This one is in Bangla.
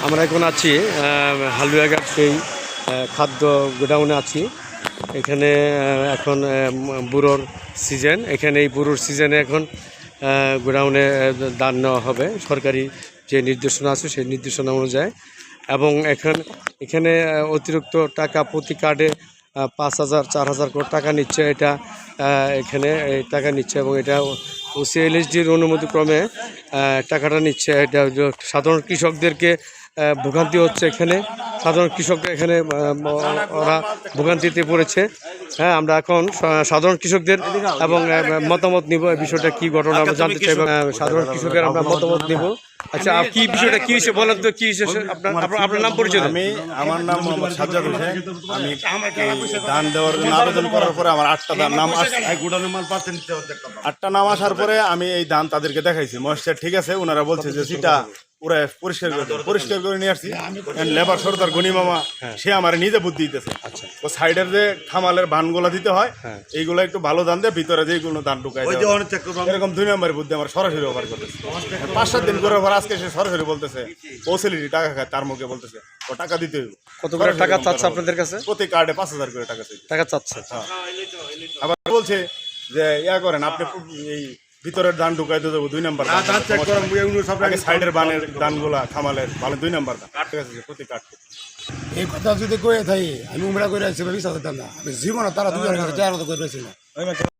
আমরা এখন আছি হালুয়াঘাট সেই খাদ্য গোডাউনে আছি। এখানে এখন বুড়োর সিজন, এখানে এই বুড়োর সিজনে এখন গোডাউনে ধান নেওয়া হবে সরকারি যে নির্দেশনা আছে সেই নির্দেশনা অনুযায়ী। এবং এখানে অতিরিক্ত টাকা প্রতি কার্ডে 5,000 4,000 করে টাকা নিচ্ছে। এটা এখানে এই টাকা নিচ্ছে এবং এটা ওসিএলএসডির অনুমতিক্রমে টাকাটা নিচ্ছে। এটা সাধারণ কৃষকদেরকে ভোগান্তি হচ্ছে। এখানে সাধারণ কৃষকরা এখানে ওরা ভোগান্তিতে পড়েছে। হ্যাঁ, আমরা এখন সাধারণ কৃষকদের এবং মতামত নিব। এই বিষয়টা কি ঘটনা আমরা জানতে চাই। সাধারণ কৃষকের আমরা মতামত নিব। আচ্ছা, কি বিষয়টা কি হিসেবে বলেন তো, কি হিসেবে আপনার নাম পরিচয়? আমার নাম মোহাম্মদ সাজ্জাদ হোসেন। আমি ধান দেওয়ার জন্য আবেদন করার পরে আমার 8টা নাম আসছে। 8টা নাম আসার পরে আমি এই ধান তাদেরকে দেখাইছি, ময়েশ্চার ঠিক আছে। ওনারা বলছে যে সেটা পুরো পরিষ্কার করে নিয়ে আসছি। লেবার সর্দার গনি মামা সে আমার নিজে বুদ্ধি দিতেছে। আচ্ছা, ও সাইডের যে খামালের ধানগুলো দিতে হয় এইগুলো একটু ভালো ধান দেয়, ভিতরে যেগুলো ধান ঢুকায় এরকম 2 নম্বরের বুদ্ধি আমার সরাসরি অফার করতেছে। 5-7 দিন করে আজকে সে সরাসরি বলতেছে পৌঁছলিটি টাকা খায়, তার মুখে বলতেছে ও টাকা দিতে হইব। কত করে টাকা চাচ্ছে আপনাদের কাছে? প্রতি কার্ডে 5,000 করে টাকা চাচ্ছে। আবার বলছে যে ইয়া করেন আপনি এই ভিতরের ধান ঢুকাই দিয়ে দেবো 2 নম্বর সাইডের বানের ধানগুলা খামালের ভালো 2 নম্বর ধান ঠিক আছে প্রতি কার্ড। এই কথা যদি কয়ে থাকি আমি উমরা করে আসছি, আমি জীবনে তারা 2 জনের কাছে 4 করে পেয়েছি না।